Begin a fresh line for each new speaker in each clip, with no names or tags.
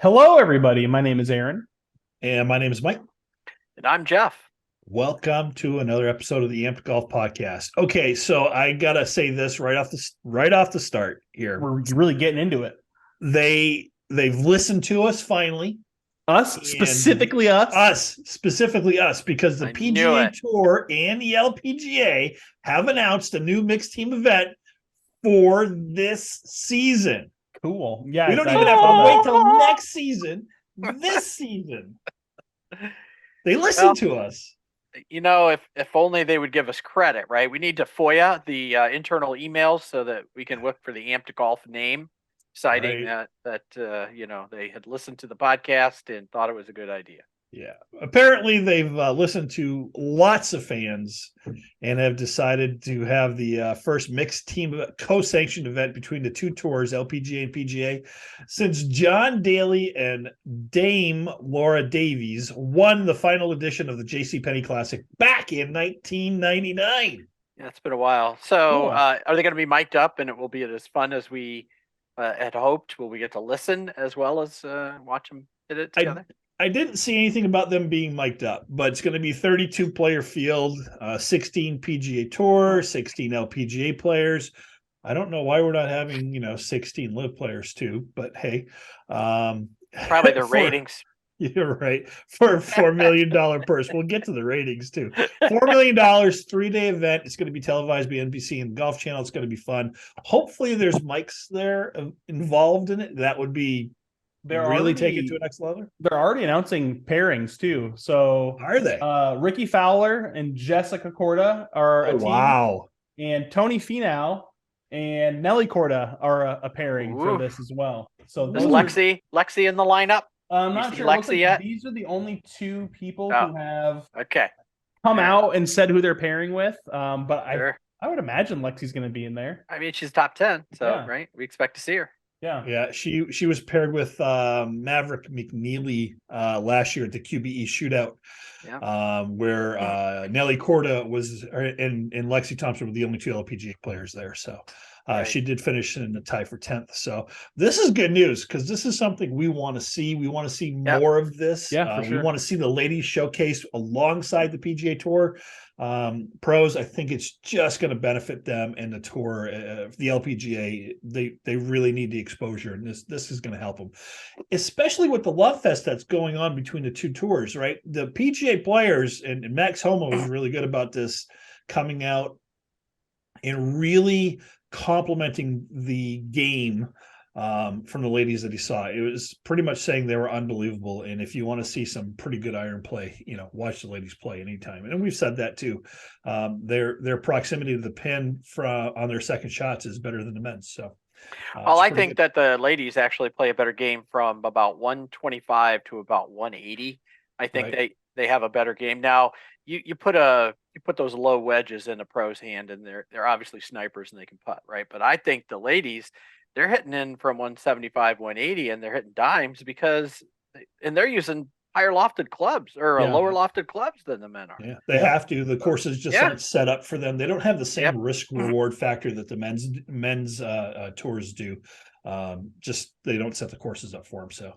Hello, everybody. My name is Aaron.
And my name is Mike.
And I'm Jeff.
Welcome to another episode of the AMPED Golf Podcast. Okay, so I gotta say this right off the start here.
We're really getting into it.
They've listened to us finally.
Us, specifically us.
Specifically us, because the
I knew
PGA
it.
Tour and the LPGA have announced a new mixed team event for this season.
Cool. Yeah.
We don't even have to wait till next season. This season. They listened to us.
You know, if only they would give us credit, right? We need to FOIA the internal emails so that we can look for the AMPED Golf name, citing
Right.
that they had listened to the podcast and thought it was a good idea.
Yeah. Apparently, they've listened to lots of fans and have decided to have the first mixed team co-sanctioned event between the two tours, LPGA and PGA, since John Daly and Dame Laura Davies won the final edition of the JCPenney Classic back in 1999.
Yeah, it's been a while. So,
Cool.
are they going to be mic'd up and it will be as fun as we had hoped? Will we get to listen as well as watch them hit it together?
I didn't see anything about them being mic'd up, but it's going to be 32 player field, 16 PGA Tour, 16 LPGA players. I don't know why we're not having 16 live players too, but hey,
Probably the ratings.
You're right, for a $4 million purse. We'll get to the ratings too. $4 million, 3-day event. It's going to be televised by NBC and Golf Channel. It's going to be fun. Hopefully, there's mics there involved in it. That would be really take it to a next level.
They're already announcing pairings too. So
Are they?
Ricky Fowler and Jessica Korda are a team.
Wow.
And Tony Finau and Nelly Korda are a pairing for
Ooh.
this as well. So
Is
those
Lexi in the lineup?
I'm
You
not
see
sure.
Lexi
Looks like
yet?
these are the only two people
Oh.
who have
Okay.
come
Yeah.
out and said who they're pairing with. But
Sure.
I would imagine Lexi's going to be in there.
I mean, she's top 10, so
Yeah.
right, we expect to see her.
Yeah.
Yeah, she was paired with Maverick McNeely last year at the QBE shootout, where Nelly Korda was and Lexi Thompson were the only two LPGA players there. So
Right.
she did finish in the tie for 10th. So this is good news because this is something we want to see. We want to see more of this.
Yeah, for sure.
We want to see the ladies showcase alongside the PGA Tour pros. I think it's just going to benefit them and the tour. The LPGA, they really need the exposure, and this is going to help them, especially with the love fest that's going on between the two tours. Right, the PGA players and Max Homa was really good about this, coming out and really complimenting the game from the ladies that he saw. It was pretty much saying they were unbelievable. And if you want to see some pretty good iron play, watch the ladies play anytime. And we've said that too. Their proximity to the pin on their second shots is better than the men's. So,
well, I think that the ladies actually play a better game from about 125 to about 180. I think they have a better game now. You put those low wedges in a pro's hand, and they're obviously snipers and they can putt, right? But I think the ladies, they're hitting in from 175, 180, and they're hitting dimes because they're using higher lofted clubs or lower lofted clubs than the men are.
Yeah, they have to. The courses just aren't set up for them. They don't have the same risk reward factor that the men's tours do. Just they don't set the courses up for them. So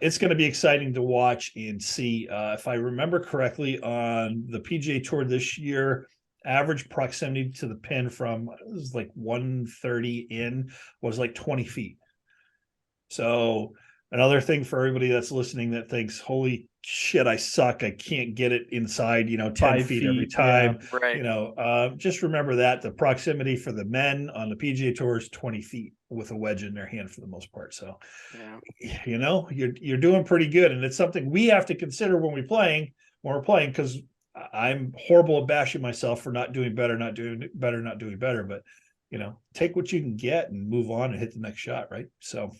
it's going to be exciting to watch and see. If I remember correctly, on the PGA Tour this year, average proximity to the pin from it was like 130 in was like 20 feet. So another thing for everybody that's listening that thinks, holy shit, I suck, I can't get it inside 10 feet every time.
Right.
Just remember that the proximity for the men on the PGA Tour is 20 feet with a wedge in their hand for the most part. So you're doing pretty good, and it's something we have to consider when we're playing, because I'm horrible at bashing myself for not doing better. But take what you can get and move on and hit the next shot, right? So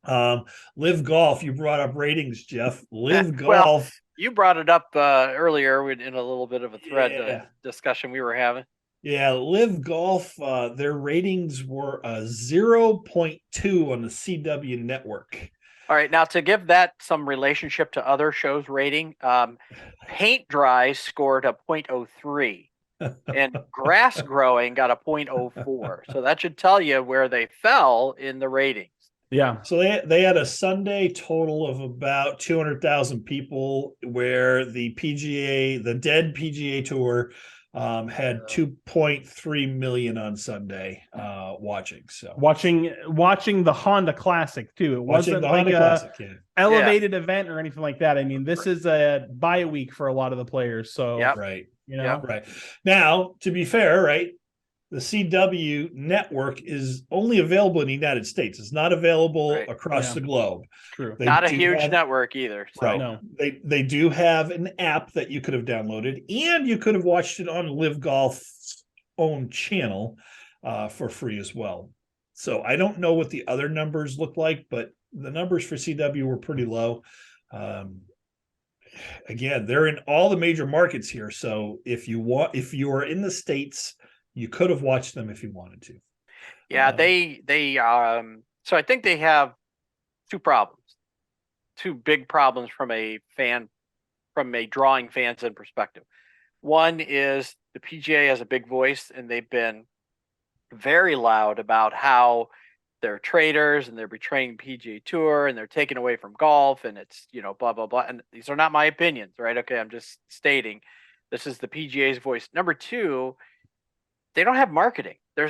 LIV Golf, you brought up ratings, Jeff. LIV Golf.
Well, you brought it up earlier in a little bit of a thread discussion we were having.
Yeah, LIV Golf, their ratings were 0.2 on the CW network.
All right, now to give that some relationship to other shows' rating, Paint Dry scored a 0.03, and Grass Growing got a 0.04. So that should tell you where they fell in the ratings.
Yeah.
So they had a Sunday total of about 200,000 people, where the dead PGA Tour, had 2.3 million on Sunday watching. So
Watching the Honda Classic too. It
watching
wasn't
the
like
Honda Classic, yeah.
elevated event or anything like that. I mean, this is a bye week for a lot of the players. So,
Yep.
Right.
Yep.
Right. Now, to be fair, right, the CW network is only available in the United States. It's not available
Right.
across
Yeah.
the globe.
True.
They
Not a
do
huge
have,
network either. So.
right.
No.
They do have an app that you could have downloaded, and you could have watched it on Live Golf's own channel for free as well. So I don't know what the other numbers look like, but the numbers for CW were pretty low. Again, they're in all the major markets here. So if you are in the States, you could have watched them if you wanted to.
Yeah, so I think they have two big problems from a drawing fans in perspective. One is the PGA has a big voice, and they've been very loud about how they're traitors and they're betraying PGA Tour and they're taking away from golf, and it's, blah blah blah. And these are not my opinions, right? Okay, I'm just stating this is the PGA's voice. Number two, they don't have marketing. They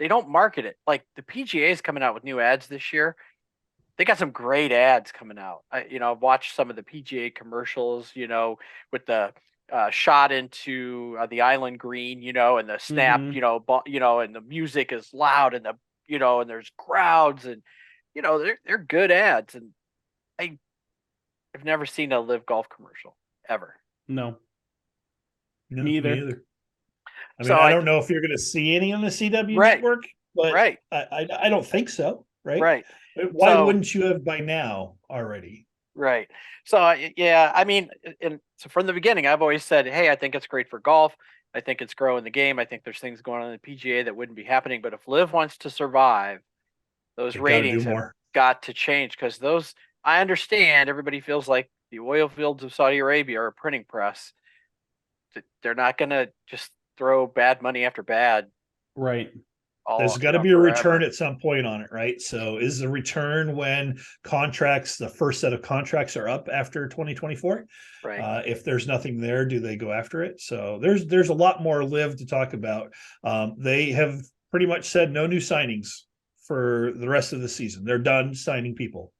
don't market it. Like, the PGA is coming out with new ads this year. They got some great ads coming out. I've watched some of the PGA commercials, with the shot into the island green, and the snap, and the music is loud, and and there's crowds, and they're good ads. And I've never seen a Live Golf commercial ever.
No.
No,
Me either.
I mean, I don't know if you're going to see any on the CW network, but I don't think so. Right.
Right.
Why wouldn't you have by now already?
Right. So, yeah, I mean, and so from the beginning, I've always said, hey, I think it's great for golf. I think it's growing the game. I think there's things going on in the PGA that wouldn't be happening. But if Liv wants to survive, those ratings have got to change, because I understand everybody feels like the oil fields of Saudi Arabia are a printing press. They're not going to just throw bad money after bad.
Right.
There's got to be a return at some point on it, right? So is the return when the first set of contracts are up after 2024?
Right.
If there's nothing there, do they go after it? So there's a lot more Live to talk about. They have pretty much said no new signings for the rest of the season. They're done signing people.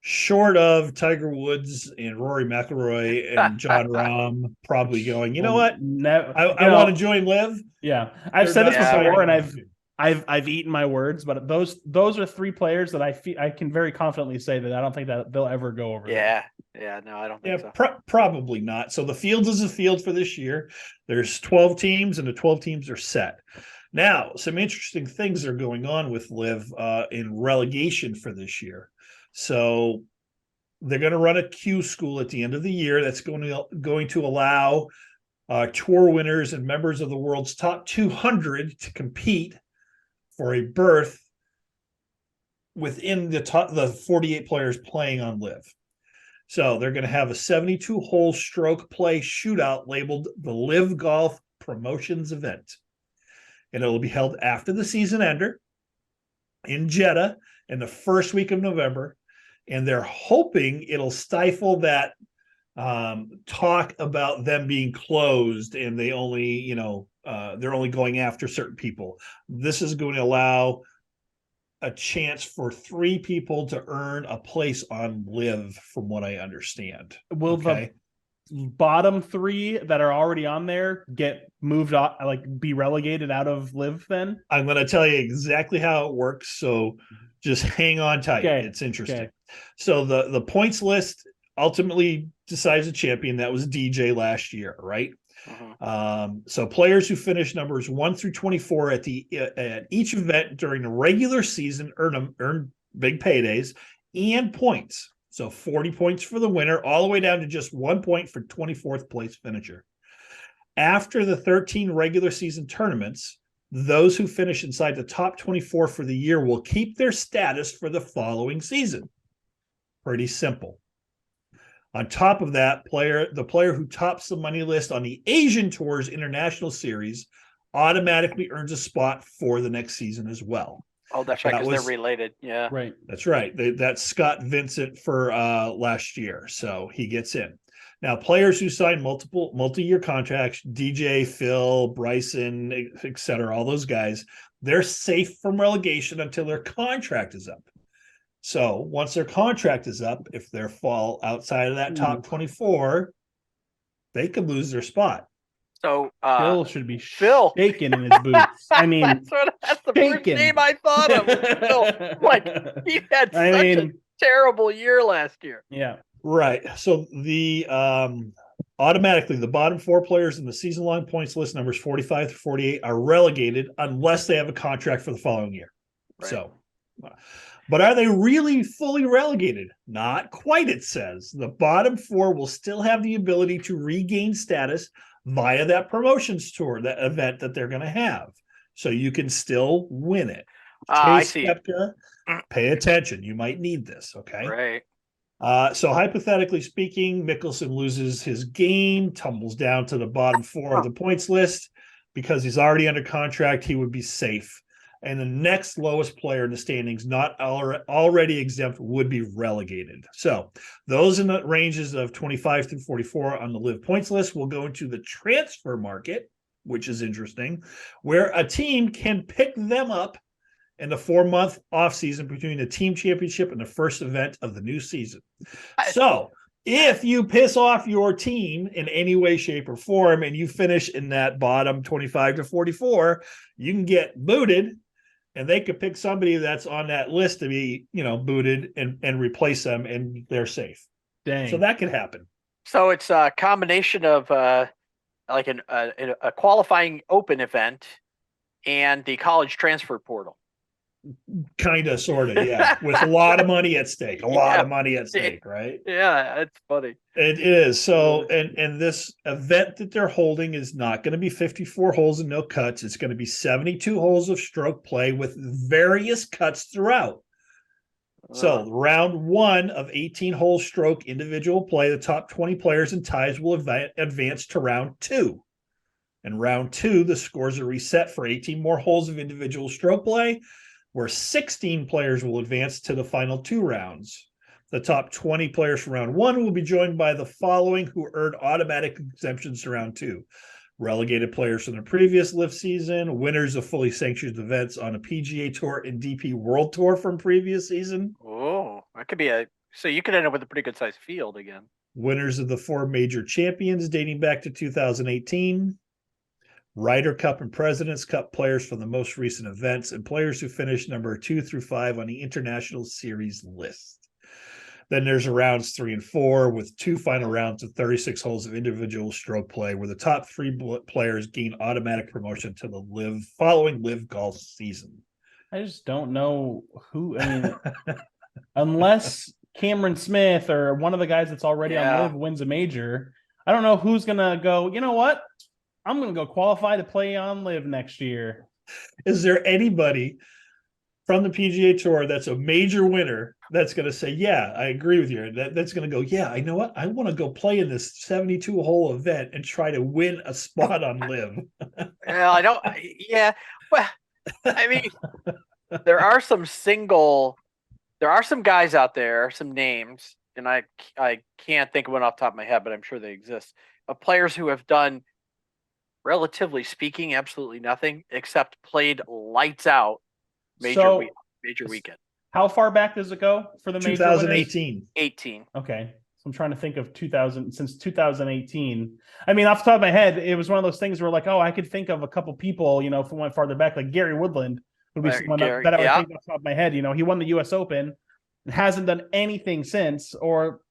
Short of Tiger Woods and Rory McIlroy and John Rahm probably going, you know what? I want to join Live.
Yeah, I've said this before, and I've eaten my words, but those are three players that I can very confidently say that I don't think that they'll ever go over.
Yeah, no, I don't think so.
Probably not. So the field is a field for this year. There's 12 teams, and the 12 teams are set. Now, some interesting things are going on with Live in relegation for this year. So they're going to run a Q school at the end of the year that's going to allow tour winners and members of the world's top 200 to compete for a berth within the 48 players playing on Live. So they're going to have a 72-hole stroke play shootout labeled the Live Golf Promotions Event. And it'll be held after the season ender in Jeddah in the first week of November. And they're hoping it'll stifle that talk about them being closed and they only, they're only going after certain people. This is going to allow a chance for 3 people to earn a place on Live, from what I understand.
Will the bottom 3 that are already on there get moved off, be relegated out of Live then?
I'm going to tell you exactly how it works. So just hang on tight. Okay. It's interesting. Okay. So the points list ultimately decides a champion. That was DJ last year, right? So players who finish numbers 1 through 24 at each event during the regular season earn big paydays and points. So 40 points for the winner, all the way down to just 1 point for 24th place finisher. After the 13 regular season tournaments, those who finish inside the top 24 for the year will keep their status for the following season. Pretty simple. On top of that, the player who tops the money list on the Asian Tour's International Series automatically earns a spot for the next season as well.
Oh, that's right,
That
because they're
was
related. Yeah.
Right.
That's right. That's Scott Vincent for last year, so he gets in. Now, players who sign multi-year contracts, DJ, Phil, Bryson, et cetera, all those guys, they're safe from relegation until their contract is up. So once their contract is up, if they fall outside of that top 24, they could lose their spot.
So
Phil should be
Phil.
shaking in his boots. I mean,
that's the first name I thought of. Phil. Like, he had a terrible year last year.
Yeah.
Right. So the automatically the bottom 4 players in the season-long points list, numbers 45 through 48, are relegated unless they have a contract for the following year. Right. So, but are they really fully relegated? Not quite, it says. The bottom 4 will still have the ability to regain status via that promotions tour, that event that they're going to have. So you can still win it.
I see.
Skepta, pay attention. You might need this, okay?
Right.
So hypothetically speaking, Mickelson loses his game, tumbles down to the bottom 4 of the points list. Because he's already under contract, he would be safe. And the next lowest player in the standings, not already exempt, would be relegated. So those in the ranges of 25 through 44 on the LIV points list will go into the transfer market, which is interesting, where a team can pick them up in the 4-month offseason between the team championship and the first event of the new season. So if you piss off your team in any way, shape, or form, and you finish in that bottom 25 to 44, you can get booted, and they could pick somebody that's on that list to be, booted and replace them, and they're safe.
Dang.
So that could happen.
So it's a combination of like a qualifying open event and the college transfer portal.
Kind of, sort of, yeah. With a lot of money at stake. A lot of money at stake, right?
Yeah, it's funny.
It is. So, and this event that they're holding is not going to be 54 holes and no cuts. It's going to be 72 holes of stroke play with various cuts throughout. So round 1 of 18-hole stroke individual play, the top 20 players and ties will advance to round 2. In round 2, the scores are reset for 18 more holes of individual stroke play, where 16 players will advance to the final 2 rounds. The top 20 players from round 1 will be joined by the following who earned automatic exemptions to round 2. Relegated players from the previous LIV season, winners of fully sanctioned events on a PGA Tour and DP World Tour from previous season.
Oh, that could be so you could end up with a pretty good sized field again.
Winners of the 4 major champions dating back to 2018. Ryder Cup and President's Cup players from the most recent events, and players who finished number 2 through 5 on the International Series list. Then there's rounds 3 and 4 with 2 final rounds of 36 holes of individual stroke play, where the top 3 players gain automatic promotion to the following LIV golf season.
I just don't know who. I mean, unless Cameron Smith or one of the guys that's already on LIV wins a major, I don't know who's gonna go. You know what? I'm going to go qualify to play on LIV next year.
Is there anybody from the PGA Tour that's a major winner that's going to say, yeah, I agree with you? That's going to go, yeah, I know what? I want to go play in this 72-hole event and try to win a spot on LIV.
Well, I don't. Yeah. Well, I mean, there are some guys out there, some names, and I can't think of one off the top of my head, but I'm sure they exist, of players who have done, relatively speaking, absolutely nothing except played lights out major weekend.
How far back does it go for the major?
2018.
18.
Okay. So I'm trying to think of 2018. I mean, off the top of my head, it was one of those things where like, oh, I could think of a couple people, if we went farther back, like Gary Woodland would be someone that I would think off the top of my head. He won the US Open and hasn't done anything since. Or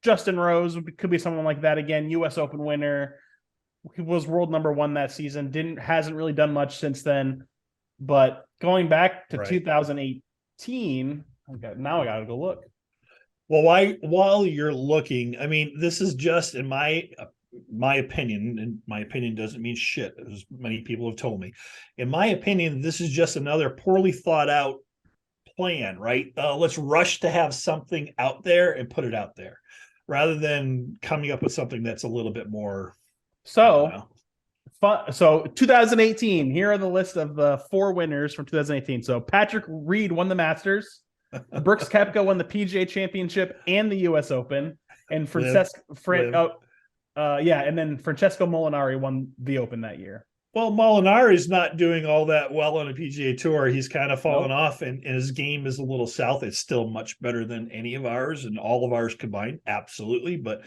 Justin Rose could be someone like that again, US Open winner. He was world number 1 that season. Hasn't really done much since then. But going back to 2018, now I got to go look.
Well, while you're looking, I mean, this is just in my opinion, and my opinion doesn't mean shit, as many people have told me. In my opinion, this is just another poorly thought out plan, right? Let's rush to have something out there and put it out there, rather than coming up with something that's a little bit more.
So So 2018, here are the list of the 4 winners from 2018. So Patrick Reed won the Masters. Brooks Koepka won the PGA Championship and the U.S. Open. And Francesco, and then Francesco Molinari won the Open that year.
Well, Molinari's not doing all that well on a PGA Tour. He's kind of fallen off, and his game is a little south. It's still much better than any of ours and all of ours combined, absolutely. But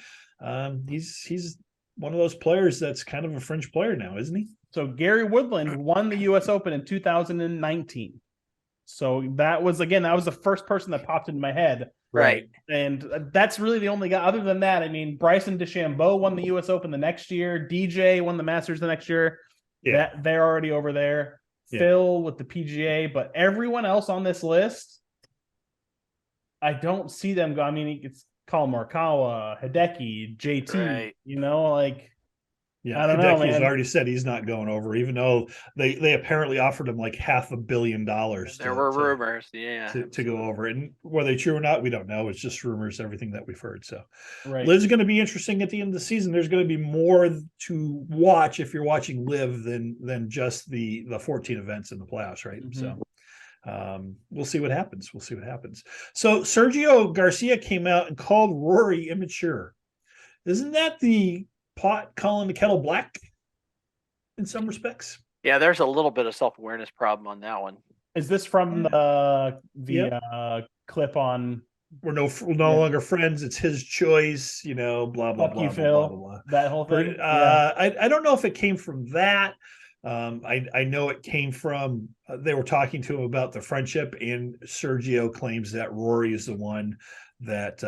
he's one of those players that's kind of a fringe player now, isn't he?
So Gary Woodland won the U.S. Open in 2019. So that was the first person that popped into my head.
Right.
And that's really the only guy. Other than that, I mean, Bryson DeChambeau won the U.S. Open the next year. DJ won the Masters the next year. Yeah. They're already over there. Yeah. Phil with the PGA. But everyone else on this list, I don't see them go. I mean, it's Colin Morikawa, Hideki, JT, right.
I don't know, man. He's already said he's not going over, even though they apparently offered him like $500 million.
There were rumors,
to go over, and whether they true or not, we don't know. It's just rumors, everything that we've heard. So,
right.
LIV's going to be interesting at the end of the season. There's going to be more to watch if you're watching LIV than just the 14 events in the playoffs, right? Mm-hmm. So. We'll see what happens. So Sergio Garcia came out and called Rory immature. Isn't that the pot calling the kettle black in some respects?
Yeah, there's a little bit of self-awareness problem on that one.
Is this from the clip on
we're no longer friends, it's his choice, blah blah
Fuck
blah,
you,
blah,
Phil.
blah, blah.
That whole thing.
I don't know if it came from that. I know it came from they were talking to him about the friendship, and Sergio claims that Rory is the one that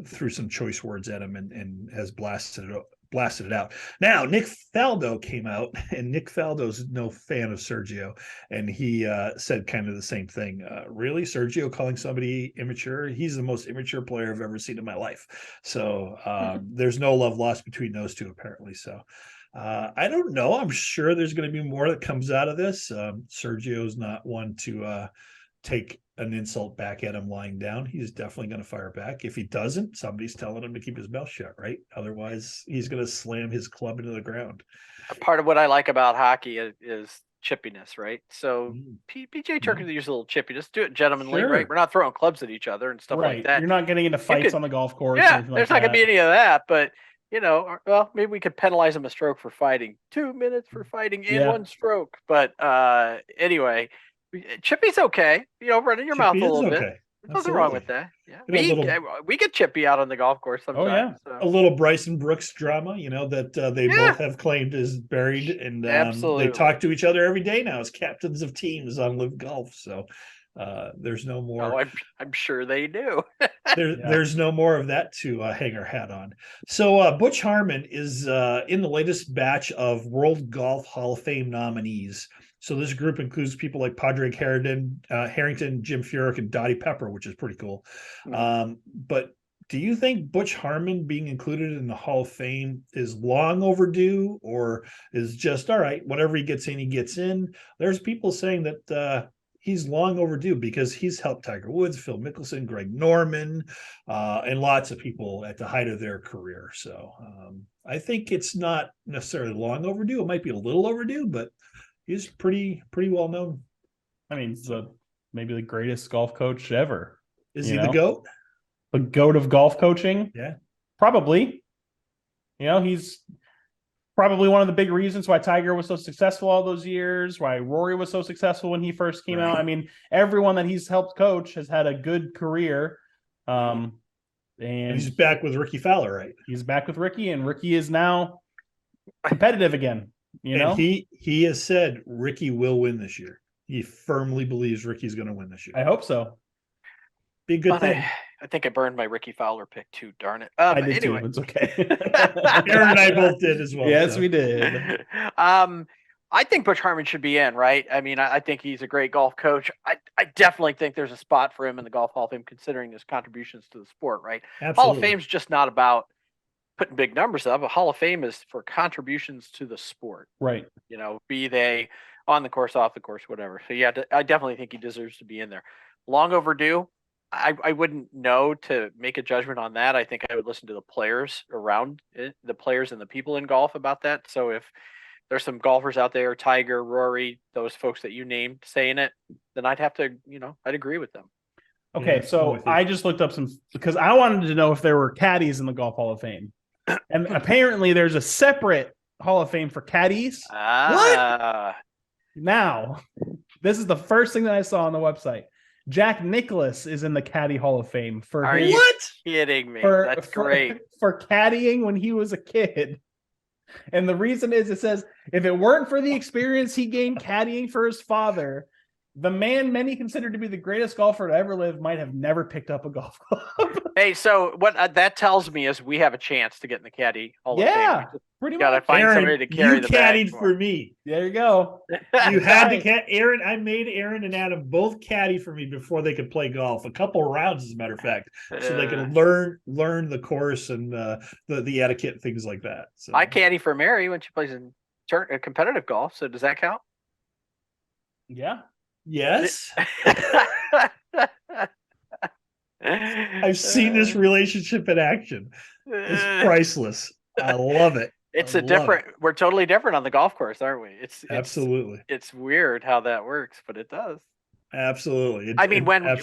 threw some choice words at him and has blasted it out. Now Nick Faldo came out, and Nick Faldo's no fan of Sergio, and he said kind of the same thing. Really, Sergio calling somebody immature? He's the most immature player I've ever seen in my life. So there's no love lost between those two, apparently. So I don't know. I'm sure there's going to be more that comes out of this. Sergio's not one to take an insult back at him lying down. He's definitely going to fire back. If he doesn't, somebody's telling him to keep his mouth shut, right? Otherwise, he's going to slam his club into the ground.
Part of what I like about hockey is chippiness, right? So PGA Tour can use a little chippiness. Do it gentlemanly, right? We're not throwing clubs at each other and stuff like that.
You're not getting into fights on the golf course.
Yeah, there's not going to be any of that, but well, maybe we could penalize him a stroke for fighting. 2 minutes for fighting in 1 stroke. But anyway, chippy's okay. Running your mouth a little bit. There's nothing wrong with that. Yeah, we get chippy out on the golf course sometimes.
Oh yeah,
so.
A little Bryson Brooks drama, that they both have claimed is buried, and they talk to each other every day now as captains of teams on LIV Golf. So there's no more.
Oh, I'm sure they do.
There's no more of that to hang our hat on. So Butch Harmon is in the latest batch of World Golf Hall of Fame nominees. So this group includes people like Padraig Harrington, Jim Furyk, and Dottie Pepper, which is pretty cool. Mm-hmm. But do you think Butch Harmon being included in the Hall of Fame is long overdue, or is just all right? Whatever he gets in, he gets in. There's people saying that he's long overdue because he's helped Tiger Woods, Phil Mickelson, Greg Norman, and lots of people at the height of their career. So I think it's not necessarily long overdue. It might be a little overdue, but he's pretty well known.
I mean, he's maybe the greatest golf coach ever.
Is he the GOAT?
The GOAT of golf coaching?
Yeah.
Probably. He's probably one of the big reasons why Tiger was so successful all those years, why Rory was so successful when he first came out. I mean, everyone that he's helped coach has had a good career. And
he's back with Ricky Fowler, right?
He's back with Ricky, and Ricky is now competitive again.
And he has said Ricky will win this year. He firmly believes Ricky's going to win this year.
I hope so.
Be a good thing.
I think I burned my Ricky Fowler pick too. Darn it.
I did anyway. Too. It's okay.
Aaron and I both did as well.
Yes, we did.
I think Butch Harmon should be in, right? I mean, I think he's a great golf coach. I definitely think there's a spot for him in the Golf Hall of Fame, considering his contributions to the sport, right?
Absolutely.
Hall of Fame's just not about putting big numbers up. A Hall of Fame is for contributions to the sport.
Right.
Be they on the course, off the course, whatever. So yeah, I definitely think he deserves to be in there. Long overdue. I wouldn't know to make a judgment on that. I think I would listen to the players around it, the players and the people in golf about that. So if there's some golfers out there, Tiger, Rory, those folks that you named saying it, then I'd have to, I'd agree with them.
Okay,
Yeah,
so I just looked up some because I wanted to know if there were caddies in the Golf Hall of Fame, and apparently there's a separate Hall of Fame for caddies.
What?
Now, this is the first thing that I saw on the website. Jack Nicklaus is in the Caddy Hall of Fame for
Are you kidding me? That's great.
For caddying when he was a kid. And the reason is, it says, if it weren't for the experience he gained caddying for his father, the man many considered to be the greatest golfer to ever live might have never picked up a golf club.
Hey, so what that tells me is we have a chance to get in the Caddy Hall of Fame.
Yeah, pretty much.
Gotta find somebody to carry the bag.
You caddied for me.
There you go.
You had to Aaron. I made Aaron and Adam both caddy for me before they could play golf. A couple of rounds, as a matter of fact, so they could learn the course and the etiquette and things like that. So.
I caddy for Mary when she plays in competitive golf. So does that count?
Yeah.
Yes. I've seen this relationship in action. It's priceless. I love it.
We're totally different on the golf course, aren't we?
Absolutely.
It's weird how that works, but it does.
Absolutely.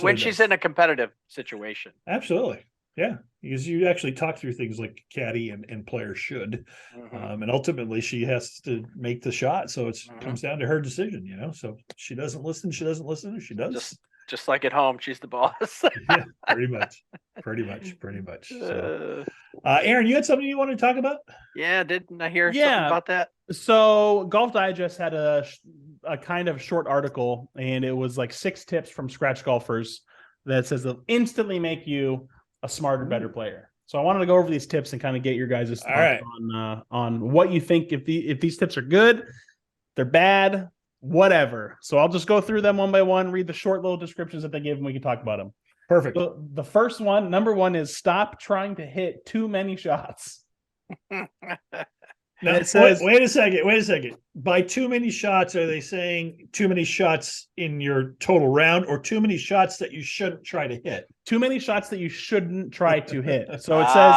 When she's in a competitive situation.
Absolutely. Yeah. Because you actually talk through things like caddy and players should.
Mm-hmm.
And ultimately she has to make the shot. So it comes down to her decision, So she doesn't listen. She doesn't listen. If she does.
Just like at home, she's the boss.
Yeah, pretty much. So, Aaron, you had something you want to talk about?
Yeah, didn't I hear something about that?
So Golf Digest had a kind of short article, and it was like 6 tips from scratch golfers that says they'll instantly make you a smarter, better player. So I wanted to go over these tips and kind of get your guys' thoughts on what you think, if these tips are good, they're bad, whatever. So I'll just go through them one by one, read the short little descriptions that they give, and we can talk about them.
Perfect.
So the first one, number 1, is stop trying to hit too many shots.
Now, it says, wait a second. By too many shots, are they saying too many shots in your total round, or too many shots that you shouldn't try to hit?
Too many shots that you shouldn't try to hit. So it says,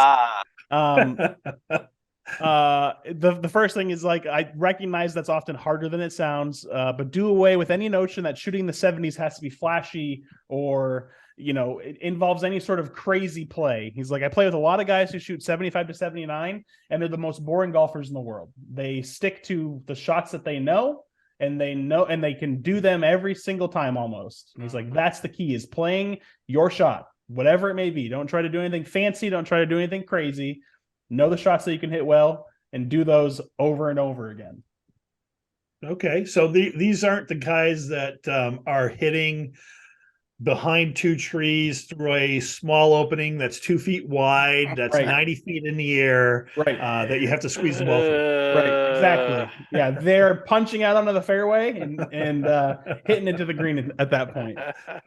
the first thing is, like, I recognize that's often harder than it sounds, but do away with any notion that shooting the 70s has to be flashy or, it involves any sort of crazy play. He's like, I play with a lot of guys who shoot 75 to 79, and they're the most boring golfers in the world. They stick to the shots that they know, and they can do them every single time almost. And he's like, that's the key, is playing your shot, whatever it may be. Don't try to do anything fancy. Don't try to do anything crazy. Know the shots that you can hit well and do those over and over again.
Okay. So these aren't the guys that are hitting behind 2 trees through a small opening that's 2 feet wide, that's 90 feet in the air, that you have to squeeze the ball through.
Right, exactly. Yeah, they're punching out onto the fairway and hitting into the green at that point.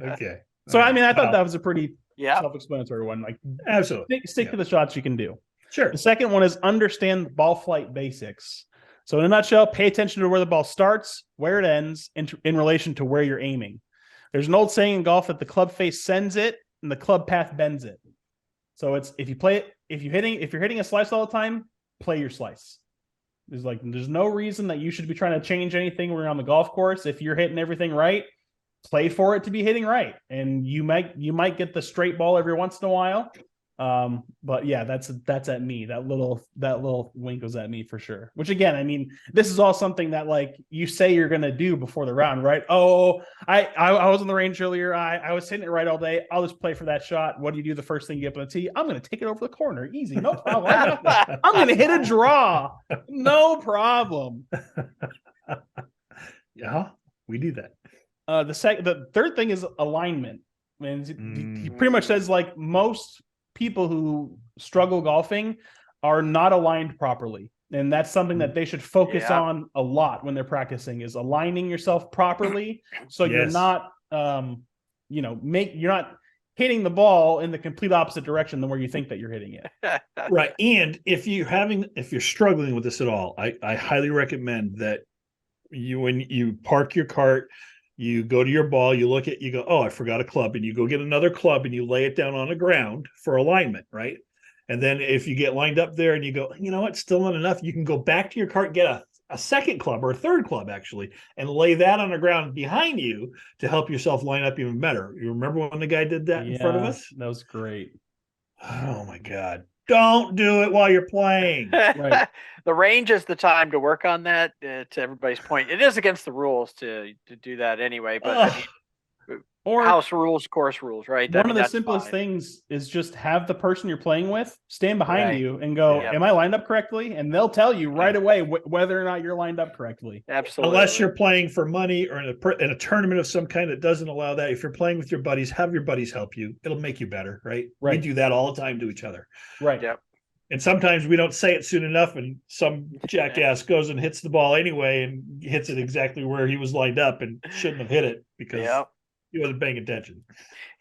Okay.
So, I thought that was a pretty self-explanatory one. Like,
absolutely.
Stick to the shots you can do.
Sure.
The second one is understand ball flight basics. So in a nutshell, pay attention to where the ball starts, where it ends, in relation to where you're aiming. There's an old saying in golf that the club face sends it and the club path bends it. So it's, if you're hitting a slice all the time, play your slice. There's no reason that you should be trying to change anything when you're on the golf course. If you're hitting everything right, play for it to be hitting right. And you might get the straight ball every once in a while. But yeah, that's at me. That little wink was at me for sure. Which again, this is all something that, like, you say you're gonna do before the round, right? Oh, I was on the range earlier. I was hitting it right all day. I'll just play for that shot. What do you do the first thing you get up on the tee? I'm gonna take it over the corner. Easy, no problem. I'm gonna hit a draw. No problem.
Yeah, we do that.
The third thing is alignment. He pretty much says, like, most people who struggle golfing are not aligned properly, and that's something that they should focus on a lot when they're practicing, is aligning yourself properly, so you're not you're not hitting the ball in the complete opposite direction than where you think that you're hitting it.
Right. And if you're struggling with this at all, I highly recommend that when you park your cart, you go to your ball, you go, oh, I forgot a club, and you go get another club and you lay it down on the ground for alignment, right? And then if you get lined up there and you go, you know what, still not enough, you can go back to your cart, get a second club or a third club actually, and lay that on the ground behind you to help yourself line up even better. You remember when the guy did that in front of us?
That was great.
Oh my God. Don't do it while you're playing.
Right.
The range is the time to work on that. To everybody's point, it is against the rules to do that anyway. But I mean, or house rules, course rules, right?
One of the simplest things is just have the person you're playing with stand behind you and go, "Am I lined up correctly?" And they'll tell you right away whether or not you're lined up correctly.
Absolutely.
Unless you're playing for money or in a tournament of some kind that doesn't allow that. If you're playing with your buddies, have your buddies help you. It'll make you better, right? We do that all the time to each other.
Right.
Yep.
And sometimes we don't say it soon enough, and some jackass goes and hits the ball anyway and hits it exactly where he was lined up and shouldn't have hit it because he wasn't paying attention.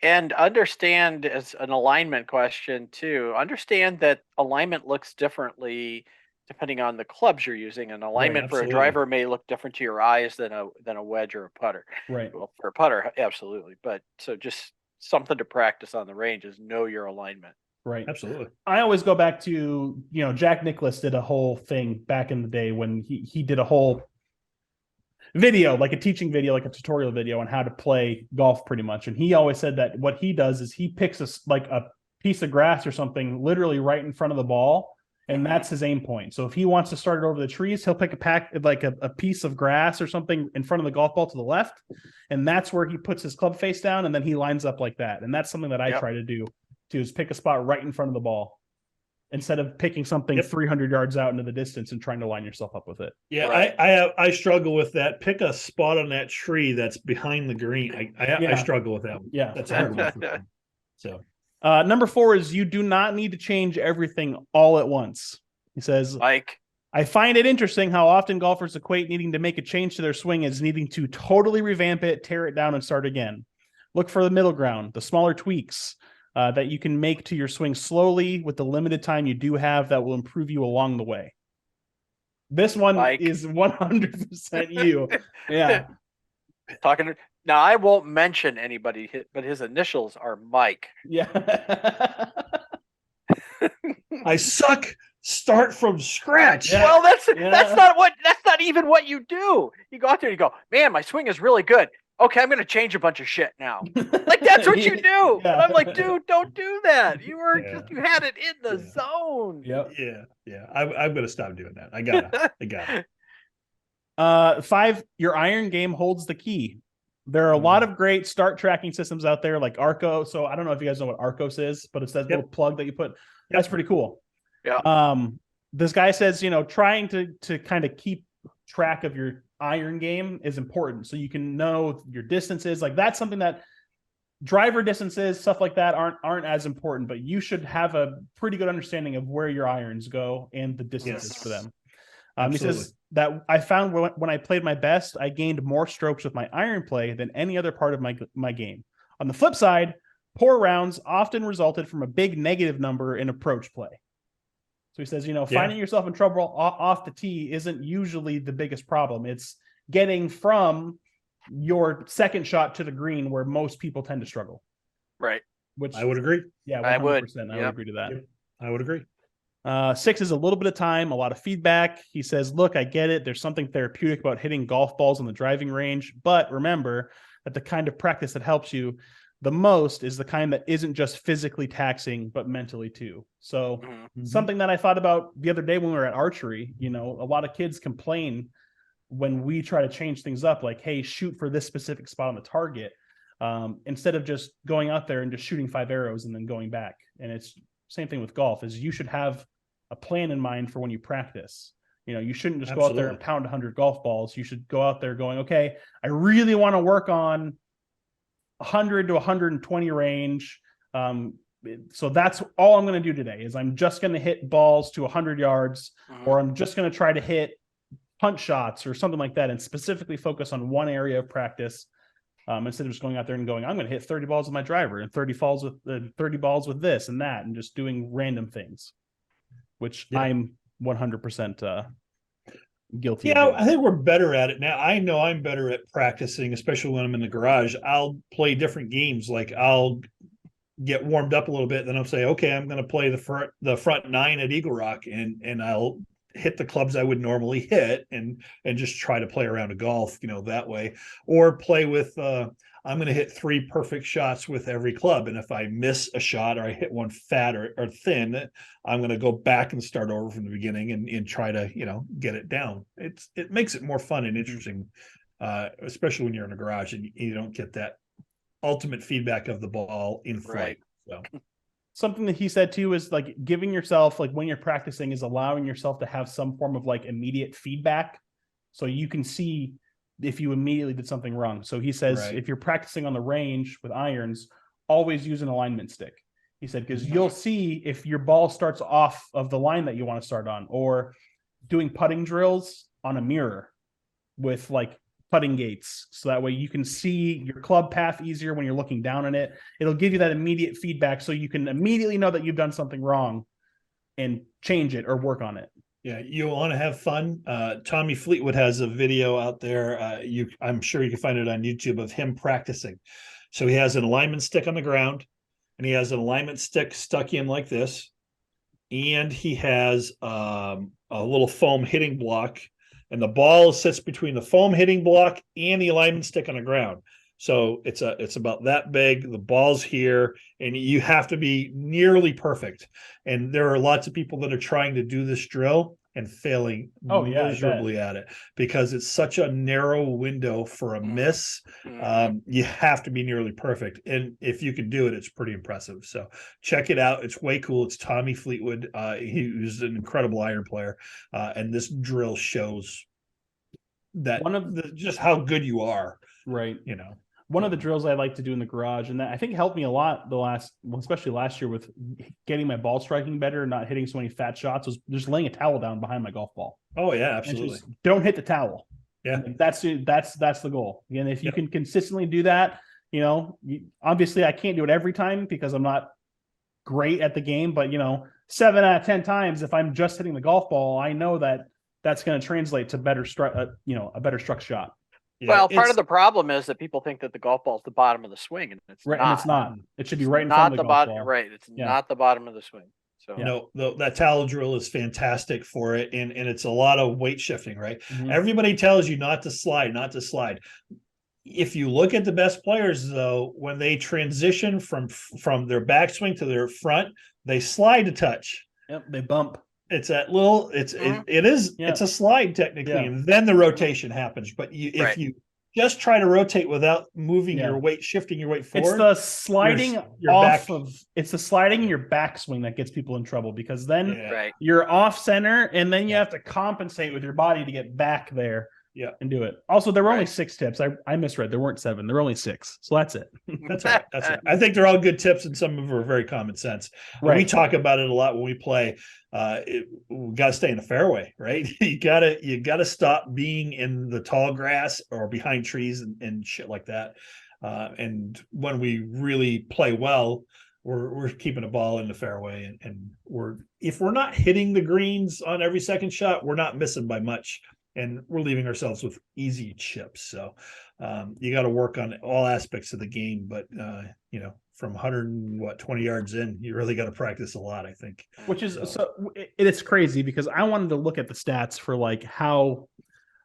And understand, as an alignment question too, understand that alignment looks differently depending on the clubs you're using. An alignment for a driver may look different to your eyes than a wedge or a putter.
Right.
Well, for a putter, absolutely. But so just something to practice on the range is know your alignment.
Right.
Absolutely.
I always go back to, Jack Nicklaus did a whole thing back in the day when he did a whole video, like a teaching video, like a tutorial video on how to play golf pretty much. And he always said that what he does is he picks a piece of grass or something literally right in front of the ball. And that's his aim point. So if he wants to start it over the trees, he'll pick a piece of grass or something in front of the golf ball to the left. And that's where he puts his club face down. And then he lines up like that. And that's something that I try to do too, is pick a spot right in front of the ball, instead of picking something 300 yards out into the distance and trying to line yourself up with it.
Yeah, right. I struggle with that. Pick a spot on that tree that's behind the green. I struggle with that one.
Yeah,
that's a hard one. So,
number 4 is you do not need to change everything all at once. He says, I find it interesting how often golfers equate needing to make a change to their swing as needing to totally revamp it, tear it down, and start again. Look for the middle ground, the smaller tweaks that you can make to your swing slowly with the limited time you do have that will improve you along the way. This one is 100% you. Yeah.
Now, I won't mention anybody, but his initials are Mike.
Yeah.
I suck. Start from scratch.
Yeah. Well, that's not even what you do. You go out there and you go, man, my swing is really good. Okay, I'm going to change a bunch of shit now. Like, that's what you do. And I'm like, dude, don't do that. You had it in the zone.
Yep.
Yeah. I'm going to stop doing that. I got
it. 5, your iron game holds the key. There are a lot of great start tracking systems out there like Arco. So I don't know if you guys know what Arcos is, but it's that little plug that you put. That's pretty cool.
Yeah.
This guy says, trying to kind of keep track of your iron game is important, so you can know your distances. Like, that's something that driver distances, stuff like that, aren't as important, but you should have a pretty good understanding of where your irons go and the distances for them. He says that I found when I played my best, I gained more strokes with my iron play than any other part of my game. On the flip side, poor rounds often resulted from a big negative number in approach play. So he says, finding yourself in trouble off the tee isn't usually the biggest problem. It's getting from your second shot to the green where most people tend to struggle.
Right.
Which I would agree.
Yeah, 100%. I would agree to that.
Yep. I would agree.
6 is a little bit of time, a lot of feedback. He says, look, I get it. There's something therapeutic about hitting golf balls on the driving range, but remember that the kind of practice that helps you the most is the kind that isn't just physically taxing, but mentally too. So something that I thought about the other day when we were at archery, a lot of kids complain when we try to change things up, like, hey, shoot for this specific spot on the target, instead of just going out there and just shooting 5 arrows and then going back. And it's same thing with golf, is you should have a plan in mind for when you practice. You shouldn't just go out there and pound 100 golf balls. You should go out there going, okay, I really want to work on 100 to 120 range. So that's all I'm going to do today, is I'm just going to hit balls to 100 yards, or I'm just going to try to hit punch shots or something like that, and specifically focus on one area of practice, instead of just going out there and going, I'm going to hit 30 balls with my driver and 30 balls with this and that, and just doing random things, which I'm 100% guilty of.
I think we're better at it now. I know I'm better at practicing, especially when I'm in the garage. I'll play different games. Like, I'll get warmed up a little bit, then I'll say, okay, I'm going to play the front 9 at Eagle Rock, and I'll hit the clubs I would normally hit and just try to play around a golf, that way, or play with I'm going to hit 3 perfect shots with every club. And if I miss a shot or I hit one fat or thin, I'm going to go back and start over from the beginning and try to, get it down. It makes it more fun and interesting, especially when you're in a garage and you don't get that ultimate feedback of the ball in flight.
Right.
So
something that he said too is like giving yourself, like when you're practicing, is allowing yourself to have some form of like immediate feedback, so you can see if you immediately did something wrong. So he says, if you're practicing on the range with irons, always use an alignment stick. He said, because you'll see if your ball starts off of the line that you want to start on, or doing putting drills on a mirror with like putting gates. So that way you can see your club path easier when you're looking down on it. It'll give you that immediate feedback so you can immediately know that you've done something wrong and change it or work on it.
Yeah, you want to have fun. Tommy Fleetwood has a video out there. I'm sure you can find it on YouTube of him practicing. So he has an alignment stick on the ground, and he has an alignment stick stuck in like this, and he has a little foam hitting block, and the ball sits between the foam hitting block and the alignment stick on the ground. So it's about that big. The ball's here, and you have to be nearly perfect. And there are lots of people that are trying to do this drill and failing miserably at it because it's such a narrow window for a miss. You have to be nearly perfect. And if you can do it, it's pretty impressive. So check it out. It's way cool. It's Tommy Fleetwood. He's an incredible iron player. And this drill shows that just how good you are.
Right. One of the drills I like to do in the garage, and that I think helped me a lot especially last year with getting my ball striking better, not hitting so many fat shots, was just laying a towel down behind my golf ball.
Oh yeah, absolutely.
Don't hit the towel.
Yeah,
that's the goal. And if you can consistently do that, obviously I can't do it every time because I'm not great at the game, but 7 out of 10 times, if I'm just hitting the golf ball, I know that that's going to translate to better a better struck shot.
Yeah, well, part of the problem is that people think that the golf ball is the bottom of the swing, and it's
right,
not.
And it's not. It should be right in front of the golf ball.
Right, it's not the bottom of the swing. So
no, that towel drill is fantastic for it, and it's a lot of weight shifting. Right, everybody tells you not to slide. If you look at the best players, though, when they transition from their backswing to their front, they slide a touch.
Yep, they bump.
It's that little. It's a slide technically, and then the rotation happens. But if you just try to rotate without moving your weight, shifting your weight forward,
it's the sliding it's the sliding in your backswing that gets people in trouble, because then you're off center, and then you have to compensate with your body to get back there.
Yeah,
and do it. Also, there were only 6 tips. I misread. There weren't 7. There were only 6. So that's it.
That's right. That's right. I think they're all good tips, and some of them are very common sense. Right. We talk about it a lot when we play. We got to stay in the fairway, right? You gotta stop being in the tall grass or behind trees and shit like that. And when we really play well, we're keeping a ball in the fairway, and if we're not hitting the greens on every second shot, we're not missing by much. And we're leaving ourselves with easy chips. So you got to work on all aspects of the game. But, from 120 yards in, you really got to practice a lot, I think.
Which is it's crazy, because I wanted to look at the stats for like how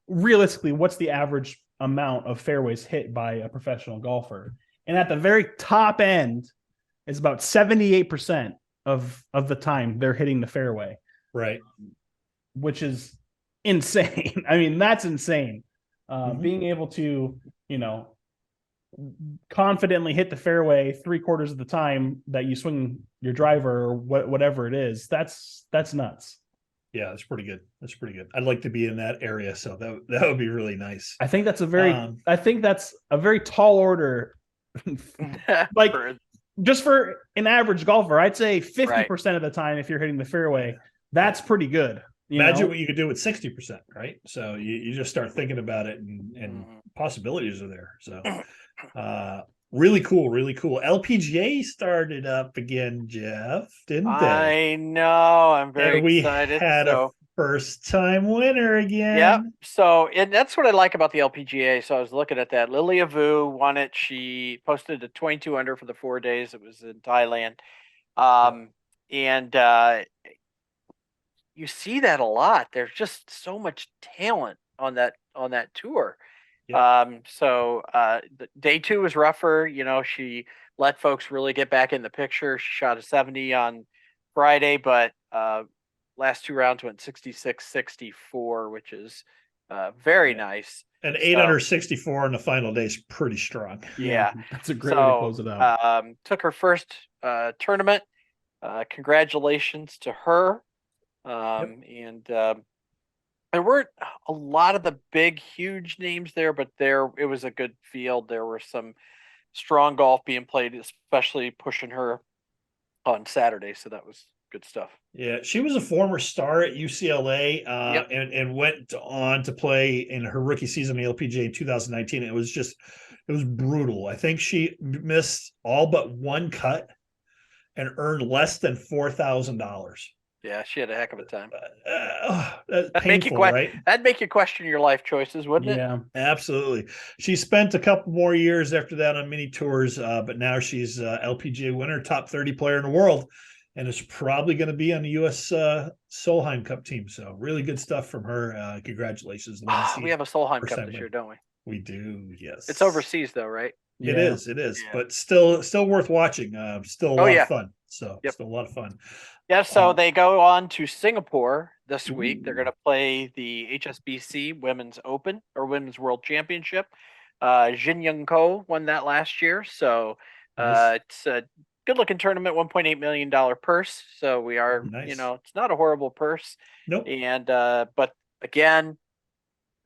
realistically, what's the average amount of fairways hit by a professional golfer. And at the very top end is about 78% of the time they're hitting the fairway.
Right.
Which is insane. I mean, that's insane. Being able to, confidently hit the fairway 3/4 of the time that you swing your driver or whatever it is, that's nuts.
Yeah, that's pretty good. I'd like to be in that area, so that would be really nice.
I think that's a very tall order. Like just for an average golfer, I'd say 50% of the time, if you're hitting the fairway, that's pretty good.
Imagine what you could do with 60%, right? So you just start thinking about it, and possibilities are there. So really cool. LPGA started up again, Jeff, didn't they?
I know. I'm very excited.
We had a first-time winner again.
Yep. So that's what I like about the LPGA. So I was looking at that. Lilia Vu won it. She posted a 22 under for the 4 days. It was in Thailand. And you see that a lot. There's just so much talent on that tour.
Yep.
So day 2 was rougher. You know, she let folks really get back in the picture. She shot a 70 on Friday, but last 2 rounds went 66-64, which is very nice.
And 864 on the final day is pretty strong.
Yeah,
that's a great way to close it out.
Took her first tournament. Congratulations to her. And there weren't a lot of the big, huge names there, but it was a good field. There were some strong golf being played, especially pushing her on Saturday. So that was good stuff.
Yeah, she was a former star at UCLA and went on to play in her rookie season in the LPGA in 2019. It was brutal. I think she missed all but one cut and earned less than $4,000.
Yeah, she had a heck of a time.
Right?
That'd make you question your life choices, wouldn't it?
Yeah,
absolutely. She spent a couple more years after that on mini tours, but now she's LPGA winner, top 30 player in the world, and is probably going to be on the U.S. Solheim Cup team. So really good stuff from her. Congratulations, Lindsay.
We have a Solheim Cup this year, don't we?
We do, yes.
It's overseas though, right?
It is, yeah. But still worth watching. Still a lot of fun. So still a lot of fun.
Yeah, so they go on to Singapore this week. They're going to play the HSBC Women's Open or Women's World Championship. Jin Young Ko won that last year. So it's a good-looking tournament, $1.8 million purse. So we are, it's not a horrible purse.
Nope.
And but again,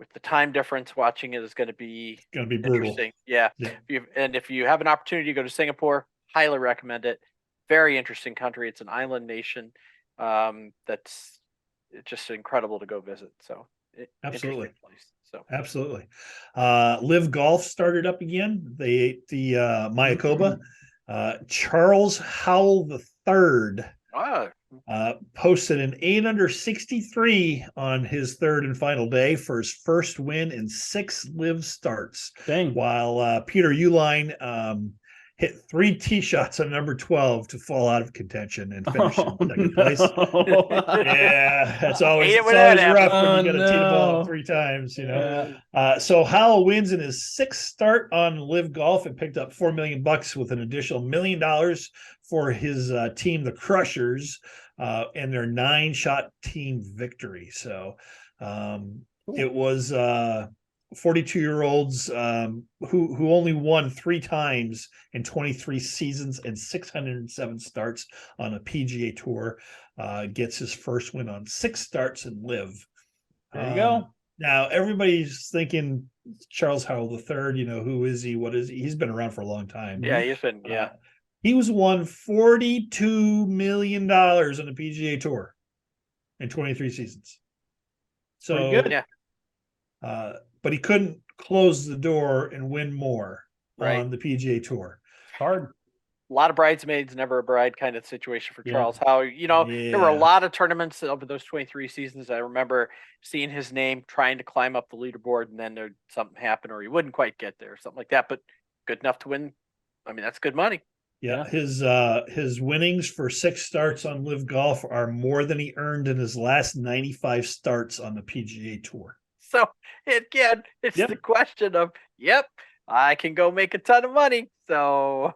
with the time difference, watching it is going to be
brutal.
Interesting. Yeah. If you have an opportunity to go to Singapore, highly recommend it. Very interesting country. It's an island nation. That's just incredible to go visit. So
absolutely.
Place. So
absolutely. LIV Golf started up again. They ate the Mayakoba. Charles Howell III posted an 863 on his third and final day for his first win in 6 LIV starts.
Dang.
While Peter Uihlein hit 3 tee shots on number 12 to fall out of contention and finish in second place. Yeah, that's always rough when you got to tee the ball 3 times, So Howell wins in his 6th start on LIV Golf and picked up $4 million with an additional $1 million for his team, the Crushers, and their 9-shot team victory. So it was 42-year-olds who only won 3 times in 23 seasons and 607 starts on a PGA Tour, gets his first win on 6 starts in LIV.
There you go.
Now everybody's thinking Charles Howell III. Who is he? What is he? He's been around for a long time.
Yeah, he's been.
He was won $42 million on the PGA Tour in 23 seasons. So
pretty good.
Yeah.
But he couldn't close the door and win more on the PGA Tour.
Hard.
A lot of bridesmaids, never a bride kind of situation for Charles Howell. There were a lot of tournaments over those 23 seasons. I remember seeing his name trying to climb up the leaderboard, and then there'd something happen, or he wouldn't quite get there, or something like that. But good enough to win. I mean, that's good money.
Yeah, his winnings for 6 starts on LIV Golf are more than he earned in his last 95 starts on the PGA Tour.
So again, it's the question of, I can go make a ton of money. So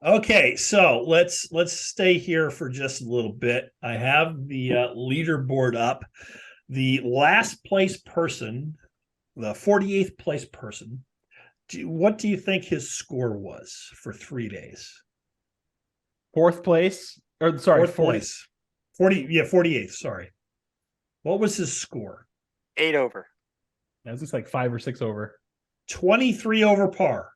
okay, so let's stay here for just a little bit. I have the leaderboard up. The last place person, the 48th place person, what do you think his score was for 3 days?
4th place, or sorry,
4th place. 48th. Sorry. What was his score?
8 over.
That was just like 5 or 6 over.
23 over par.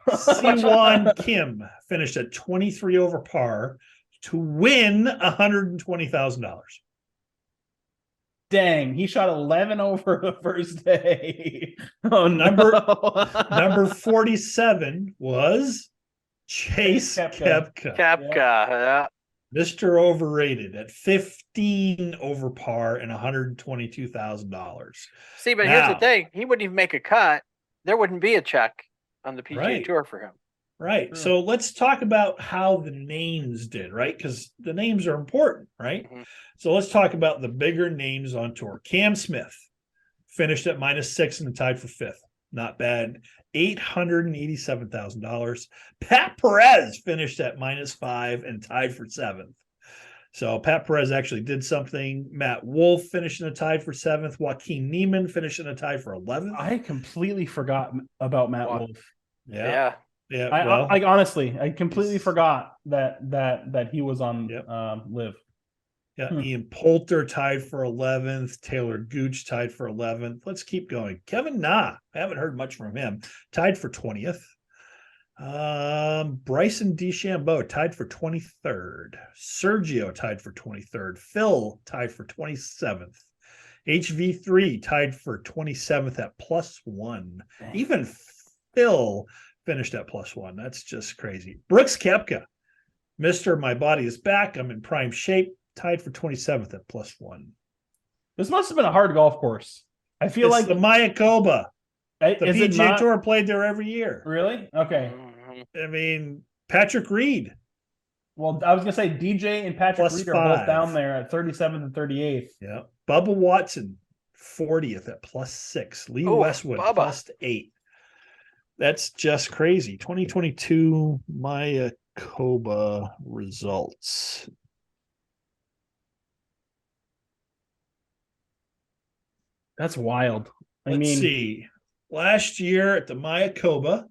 Siwon Kim finished at 23 over par to win $120,000.
Dang, he shot 11 over the first day. Oh,
Number 47 was Chase Koepka.
Koepka,
Mr. Overrated at 15 over par and $122,000.
See, but here's the thing. He wouldn't even make a cut. There wouldn't be a check on the PGA Tour for him.
Right.
Sure.
So let's talk about how the names did, right? Because the names are important, right?
Mhm.
So let's talk about the bigger names on tour. Cam Smith finished at -6 and tied for 5th. Not bad. $887,000. Pat Perez finished at -5 and tied for 7th. So Pat Perez actually did something. Matt Wolff finished in a tie for 7th. Joaquin Neiman finished in a tie for 11th.
I completely forgot about Matt Wolff.
Yeah. Yeah.
I honestly, I completely forgot that he was on LIV.
Yeah, Ian Poulter tied for 11th. Taylor Gooch tied for 11th. Let's keep going. Kevin Na, I haven't heard much from him. Tied for 20th. Bryson DeChambeau tied for 23rd. Sergio tied for 23rd. Phil tied for 27th. HV3 tied for 27th at +1.
Dang.
Even Phil finished at +1. That's just crazy. Brooks Koepka, Mr. My Body is Back. I'm in prime shape. Tied for 27th at +1.
This must have been a hard golf course. I feel
It's
like
the Mayakoba. The
is it
PGA
not
Tour played there every year.
really? Okay.
I mean, Patrick Reed.
Well, I was gonna say DJ and Patrick Reed are both
+5.
down there at 37th and 38th.
Yeah. Bubba Watson, 40th at +6. Lee Westwood, +8. That's just crazy. 2022 Mayakoba results.
That's wild.
Let's see. Last year at the Mayakoba,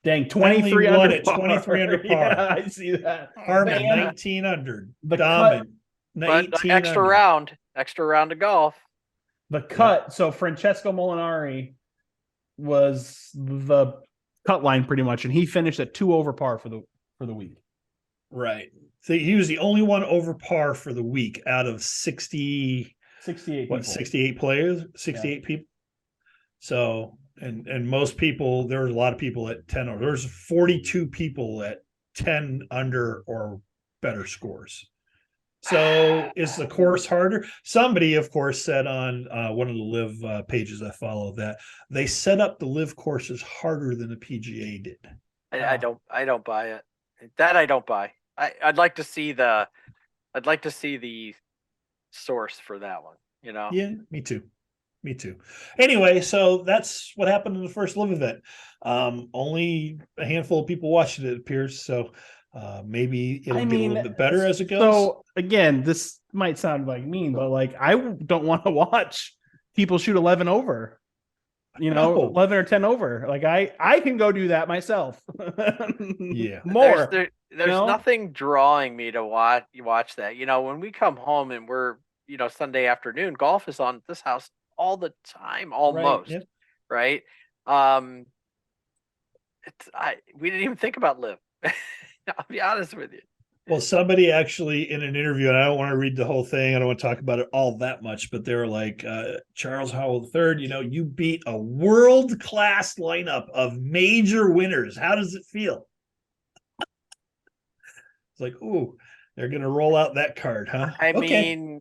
dang, 23
won
under
at
par.
23 under par.
Yeah, I see that.
Harman,
Man,
19 under.
the
Domin,
But
19
extra
under.
round of golf.
The cut. So Francesco Molinari was the cut line pretty much, and he finished at 2 over par for the week.
Right. So he was the only one over par for the week out of 68
people.
68 players, 68 people. So and most people, there was a lot of people at 10 over. There's 42 people at 10 under or better scores. So is the course harder? Somebody, of course, said on one of the LIV pages I follow that they set up the LIV courses harder than the PGA did.
I don't buy it. That I don't buy. I'd like to see the source for that one. You know?
Yeah, me too. Me too. Anyway, so that's what happened in the first LIV event. Only a handful of people watched it appears. So maybe it'll get a little bit better as it goes.
So again, this might sound like mean, but like I don't want to watch people shoot 11 over. 11 or 10 over. Like I can go do that myself.
Yeah.
More. There's nothing drawing me to watch that. When we come home and we're, Sunday afternoon, golf is on at this house all the time, almost. Right. We didn't even think about LIV. I'll be honest with you.
Well, somebody actually in an interview, and I don't want to read the whole thing. I don't want to talk about it all that much, but they were like, Charles Howell III, you beat a world-class lineup of major winners. How does it feel? It's like, ooh, they're going to roll out that card, huh?
I mean,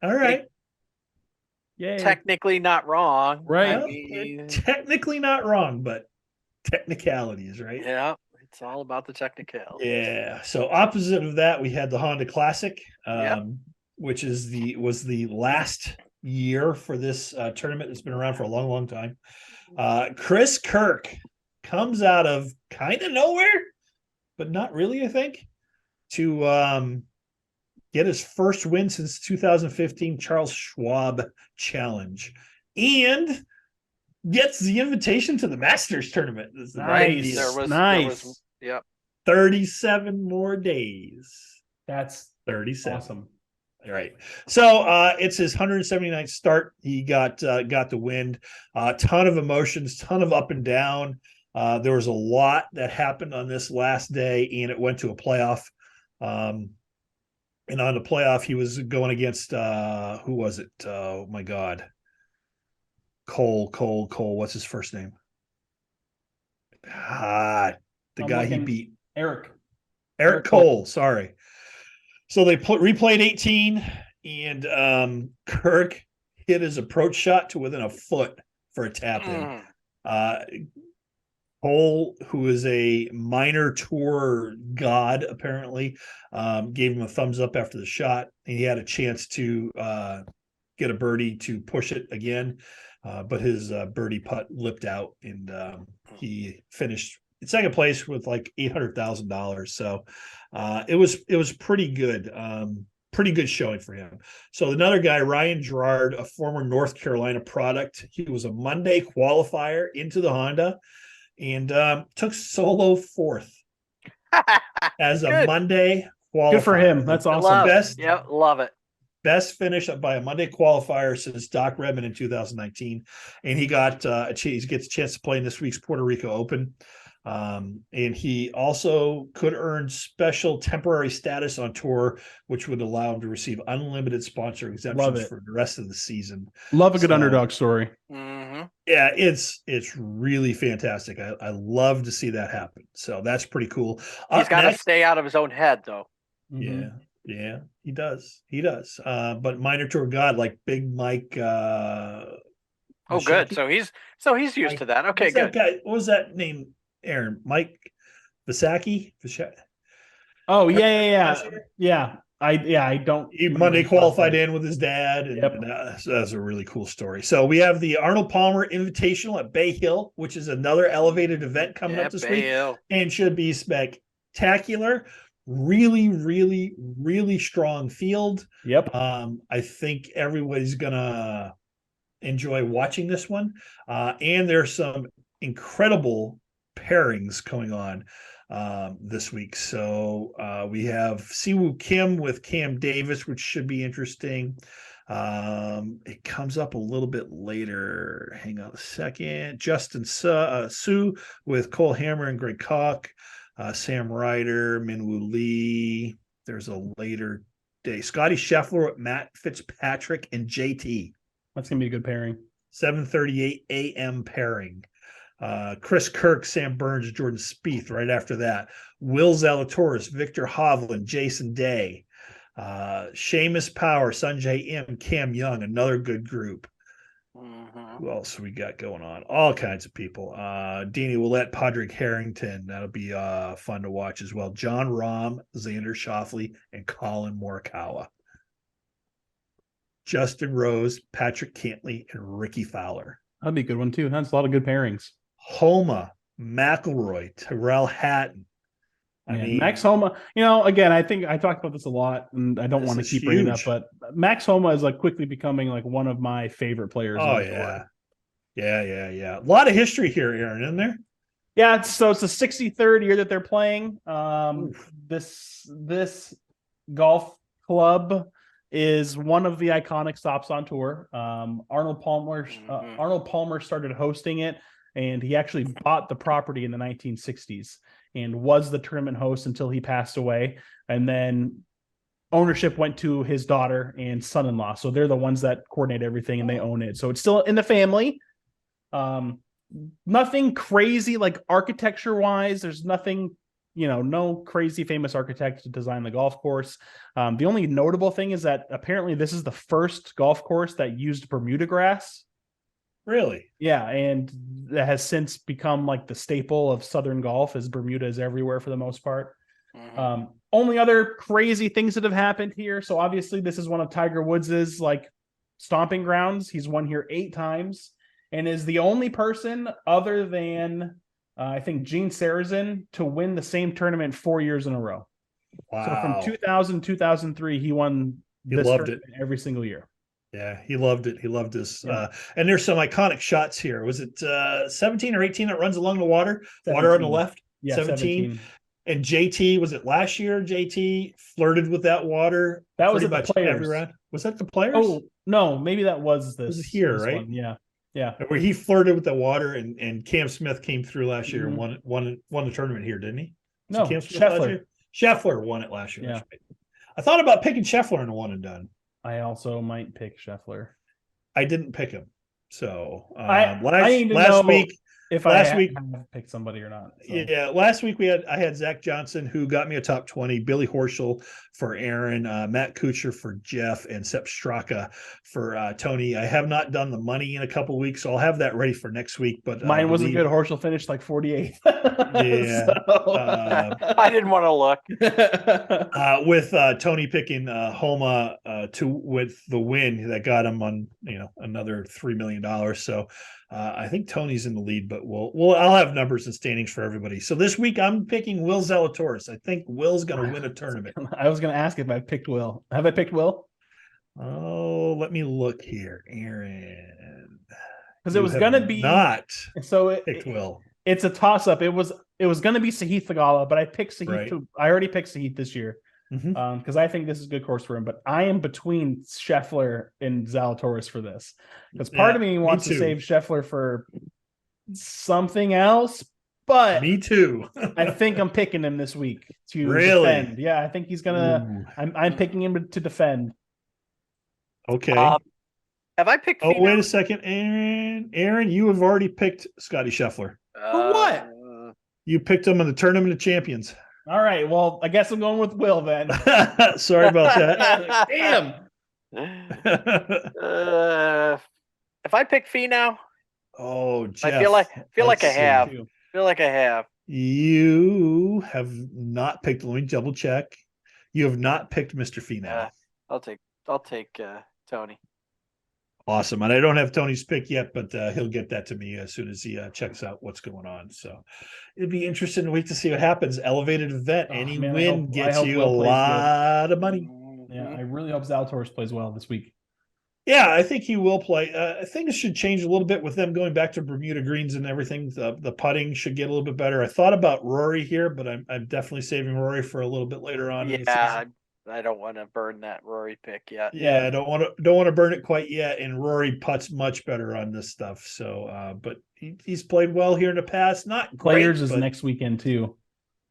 all right.
Yeah.
Technically not wrong.
Right.
Technically not wrong, but technicalities, right?
Yeah. It's all about the technicality.
Yeah. So opposite of that, we had the Honda Classic, which was the last year for this tournament that's been around for a long, long time. Chris Kirk comes out of kind of nowhere, but not really, I think, to get his first win since 2015 Charles Schwab Challenge, and gets the invitation to the Masters tournament.
Nice. Nice.
37 more days.
That's
37.
Awesome.
All right. So it's his 179th start. He got the wind. A ton of emotions, ton of up and down. There was a lot that happened on this last day, and it went to a playoff. And on the playoff, he was going against who was it? Oh my God. Cole. What's his first name? The guy he beat.
Eric
Cole. Sorry. So they replayed 18, and Kirk hit his approach shot to within a foot for a tap in. Cole, who is a minor tour god, apparently, gave him a thumbs up after the shot. He had a chance to get a birdie to push it again, but his birdie putt lipped out, and he finished in second place with like $800,000. So it was pretty good. Pretty good showing for him. So another guy, Ryan Gerard, a former North Carolina product. He was a Monday qualifier into the Honda and took solo fourth as a Monday qualifier.
Good for him. That's awesome.
Love it.
Best finish by a Monday qualifier since Doc Redmond in 2019, and he gets a chance to play in this week's Puerto Rico Open. And he also could earn special temporary status on tour, which would allow him to receive unlimited sponsor exemptions for the rest of the season.
Love a good underdog story.
Mm-hmm.
Yeah, it's really fantastic. I love to see that happen. So that's pretty cool.
He's got to stay out of his own head, though.
Yeah, he does. But minor tour god like Big Mike.
Good. So he's used to that. Okay, good.
What was that name? Aaron, Mike Visacki.
Oh yeah. I don't.
He Monday qualified in with his dad, and that's a really cool story. So we have the Arnold Palmer Invitational at Bay Hill, which is another elevated event coming up this week, and should be spectacular. Really, really, really strong field.
Yep.
I think everybody's gonna enjoy watching this one, and there's some incredible pairings going on this week. So we have Siwoo Kim with Cam Davis, which should be interesting. It comes up a little bit later. Hang on a second. Justin Su with Cole Hammer and Greg Koch, Sam Ryder, Minwoo Lee. There's a later day. Scotty Scheffler with Matt Fitzpatrick and JT.
That's gonna be a good pairing.
7:38 a.m. pairing. Chris Kirk, Sam Burns, Jordan Spieth right after that. Will Zalatoris, Victor Hovland, Jason Day, Seamus Power, Sanjay M, Cam Young, another good group. Who else we got going on? All kinds of people. Deanie Willett, Padraig Harrington. That'll be fun to watch as well. John Rahm, Xander Schauffele, and Colin Morikawa. Justin Rose, Patrick Cantley, and Ricky Fowler.
That'd be a good one too. That's a lot of good pairings.
Homa, McIlroy, Tyrrell Hatton. I mean,
Max Homa, again, I think I talked about this a lot, and I don't want to keep bringing it up, but Max Homa is like quickly becoming like one of my favorite players.
Oh, yeah. Yeah. A lot of history here, Aaron, isn't there?
Yeah, so it's the 63rd year that they're playing. This golf club is one of the iconic stops on tour. Arnold Palmer started hosting it, and he actually bought the property in the 1960s and was the tournament host until he passed away. And then ownership went to his daughter and son-in-law. So they're the ones that coordinate everything, and they own it. So it's still in the family. Nothing crazy like architecture wise. There's nothing, no crazy famous architect to design the golf course. The only notable thing is that apparently this is the first golf course that used Bermuda grass.
Really?
Yeah, and that has since become like the staple of Southern golf, as Bermuda is everywhere for the most part. Only other crazy things that have happened here. So obviously this is one of Tiger Woods's like stomping grounds. He's won here 8 times and is the only person other than I think Gene Sarazen to win the same tournament 4 years in a row.
Wow.
So from 2000 2003 he won this tournament every single year.
Yeah, he loved it. He loved this. And there's some iconic shots here. Was it 17 or 18 that runs along the water?
17.
Water on the left?
Yeah, 17.
And JT, was it last year? JT flirted with that water.
That was at the Players.
Was that the Players?
Oh, no, maybe that was this.
This is here, right?
One. Yeah.
Where he flirted with the water, and Cam Smith came through last year and won the tournament here, didn't he?
No,
Cam Smith Scheffler won it last year. Yeah. Right. I thought about picking Scheffler in a one and done.
I also might pick Scheffler.
I didn't pick him. So
last week if
last
I
week
have picked somebody or not. So.
Yeah, last week I had Zach Johnson, who got me a top 20, Billy Horschel for Aaron, Matt Kuchar for Jeff, and Sepp Straka for Tony. I have not done the money in a couple of weeks, so I'll have that ready for next week. But
mine wasn't good. Horschel finished like 48th.
Yeah,
I didn't want to look.
with Tony picking Homa with the win that got him on another $3 million. So I think Tony's in the lead, but I'll have numbers and standings for everybody. So this week I'm picking Will Zalatoris. I think Will's going to win a tournament.
I was going to ask if I picked Will. Have I picked Will?
Oh, let me look here, Aaron.
Because it was going to be
not.
So
picked Will.
It's a toss up. It was going to be Sahith Theegala, but I picked Sahith.
Right.
I already picked Sahith this year because I think this is a good course for him. But I am between Scheffler and Zalatoris for this because part of me wants to save Scheffler for something else. But
me too.
I think I'm picking him this week to defend. Yeah, I think he's gonna. I'm picking him to defend.
Okay.
Have I picked?
Oh, wait a second, Aaron. Aaron, you have already picked Scotty Scheffler.
For what?
You picked him in the Tournament of Champions.
All right. Well, I guess I'm going with Will then.
Sorry about that.
Damn.
If I pick Finau,
Jeff,
I feel like I have. Feel like I have.
You have not picked. Let me double check. You have not picked Mr. Finau.
I'll take Tony.
Awesome. And I don't have Tony's pick yet, but he'll get that to me as soon as he checks out what's going on. So it'd be interesting to wait to see what happens. Elevated event. Any win gets you a lot of money.
Yeah, I really hope Zalatoris plays well this week.
Yeah, I think he will play. Things should change a little bit with them going back to Bermuda greens and everything. The putting should get a little bit better. I thought about Rory here, but I'm definitely saving Rory for a little bit later on.
Yeah, I don't want to burn that Rory pick yet.
Yeah, I don't want to burn it quite yet. And Rory putts much better on this stuff. So, but he's played well here in the past. Not
Players
great,
is next weekend too.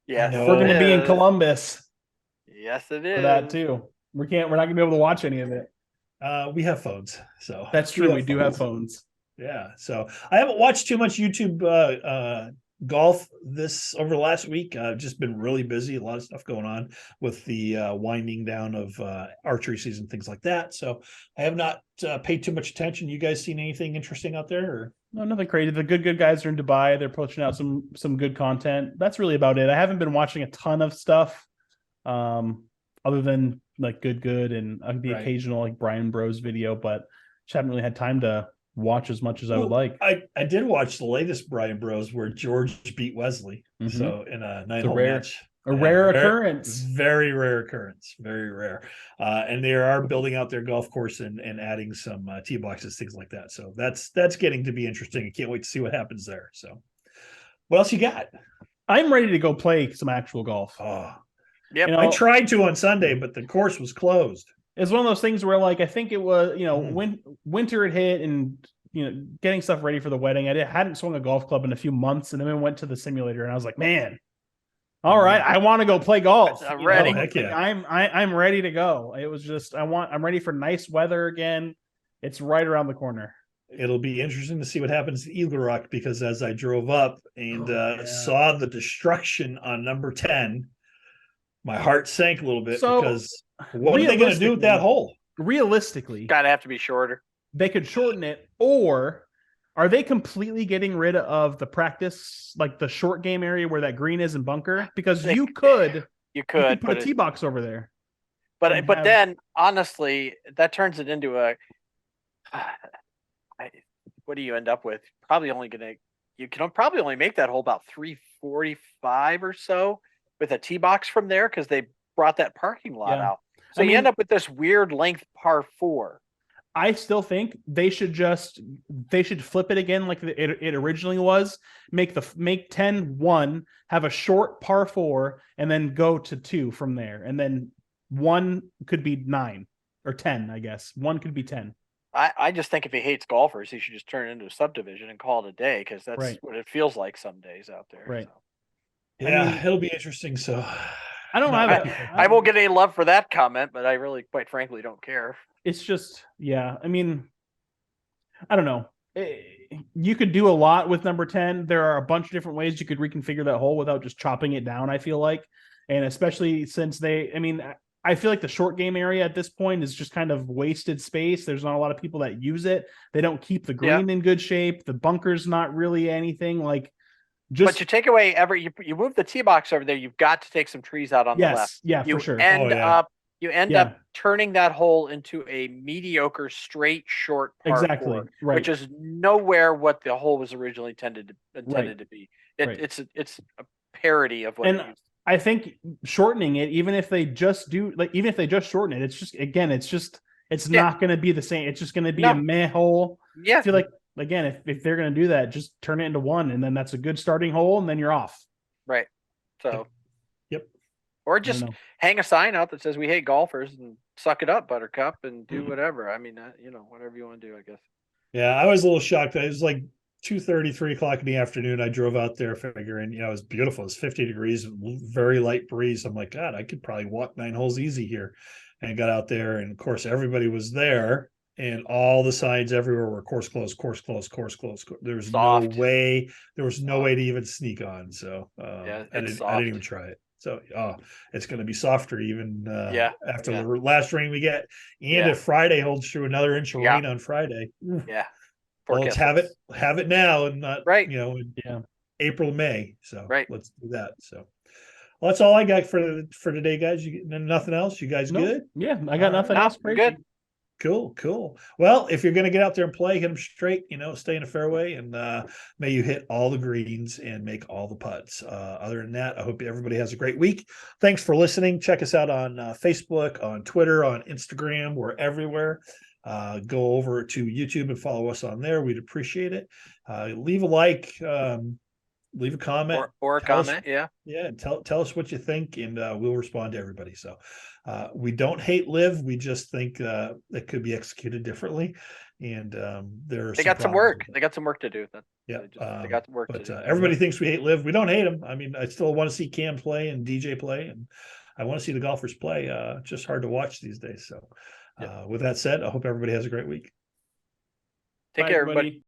Yeah,
we're going to be in Columbus.
Yes, it is.
For that too. We're not going to be able to watch any of it.
We have phones, so
that's true. We do have phones.
Yeah, so I haven't watched too much YouTube golf over the last week. I've just been really busy. A lot of stuff going on with the winding down of archery season, things like that. So I have not paid too much attention. You guys seen anything interesting out there? Or?
No, nothing crazy. The good guys are in Dubai. They're pushing out some good content. That's really about it. I haven't been watching a ton of stuff, other than like good and the occasional like Brian Bros video, but just haven't really had time to watch as much as I would like.
I did watch the latest Brian Bros where George beat Wesley. So in a 9-hole match.
A rare occurrence.
Very rare occurrence. Very rare. And they are building out their golf course and adding some tee boxes, things like that. So that's getting to be interesting. I can't wait to see what happens there. So what else you got?
I'm ready to go play some actual golf.
Oh,
yep.
I tried to on Sunday, but the course was closed.
It's one of those things where, like, I think it was, when winter had hit and, getting stuff ready for the wedding. I hadn't swung a golf club in a few months, and then we went to the simulator, and I was like, man, all right, I want to go play golf.
I'm ready.
Heck yeah.
I'm ready to go. It was just, I'm ready for nice weather again. It's right around the corner.
It'll be interesting to see what happens at Eagle Rock, because as I drove up and saw the destruction on number 10, my heart sank a little bit, because what are they going to do with that hole?
Realistically,
gotta have to be shorter.
They could shorten it, or are they completely getting rid of the practice, like the short game area where that green is in bunker? Because you could put a tee box over there.
But then honestly, that turns it into what do you end up with? You can probably only make that hole about 345 or so with a tee box from there, because they brought that parking lot out. So you end up with this weird length par 4.
I still think they should flip it again like it originally was. Make 10-1, have a short par 4, and then go to 2 from there. And then 1 could be 9 or 10, I guess. 1 could be 10.
I just think if he hates golfers, he should just turn it into a subdivision and call it a day, because that's what it feels like some days out there.
Right.
So.
Yeah, it'll be interesting. So
I don't have
I won't get any love for that comment, but I really, quite frankly, don't care.
It's just, I mean, I don't know. you could do a lot with number 10. There are a bunch of different ways you could reconfigure that hole without just chopping it down, I feel like. And especially since I feel like the short game area at this point is just kind of wasted space. There's not a lot of people that use it. They don't keep the green in good shape. The bunker's not really anything like.
But you take away you move the tee box over there. You've got to take some trees out on the left.
Yeah, for sure.
You end up turning that hole into a mediocre straight short par four, which is nowhere what the hole was originally intended to be. It's a parody of what it used.
I think shortening it, even if they just shorten it, it's not going to be the same. It's just going to be a meh hole.
Yeah.
I feel like, again, if they're going to do that, just turn it into one, and then that's a good starting hole, and then you're off.
Right. So.
Yep.
Or just hang a sign out that says "We hate golfers" and suck it up, Buttercup, and do whatever. I mean, whatever you want to do, I guess.
Yeah, I was a little shocked. It was like 2:30, 3 o'clock in the afternoon. I drove out there figuring, it was beautiful. It was 50 degrees, very light breeze. I'm like, God, I could probably walk 9 holes easy here. And I got out there, and of course, everybody was there, and all the signs everywhere were course closed, course closed, course closed. There was no way to even sneak on. So I didn't even try it. So it's going to be softer even after the last rain we get. And if Friday holds true, another inch of rain on Friday.
Yeah.
Well, let's have it now and not in April, May. So let's do that. So well, that's all I got for today, guys. Nothing else? You guys good?
Yeah, I got nothing else.
We're good.
Cool. Well, if you're going to get out there and play, hit them straight, stay in the fairway, and may you hit all the greens and make all the putts. Other than that, I hope everybody has a great week. Thanks for listening. Check us out on Facebook, on Twitter, on Instagram. We're everywhere. Go over to YouTube and follow us on there. We'd appreciate it. Leave a like, leave a comment
or a comment.
Tell us what you think, and we'll respond to everybody. So we don't hate LIV. We just think it could be executed differently, and
they got some work. They got some work to do. They got work to do.
Everybody thinks we hate LIV. We don't hate them. I mean, I still want to see Cam play and DJ play, and I want to see the golfers play. Just hard to watch these days. So with that said, I hope everybody has a great week.
Take care, everybody.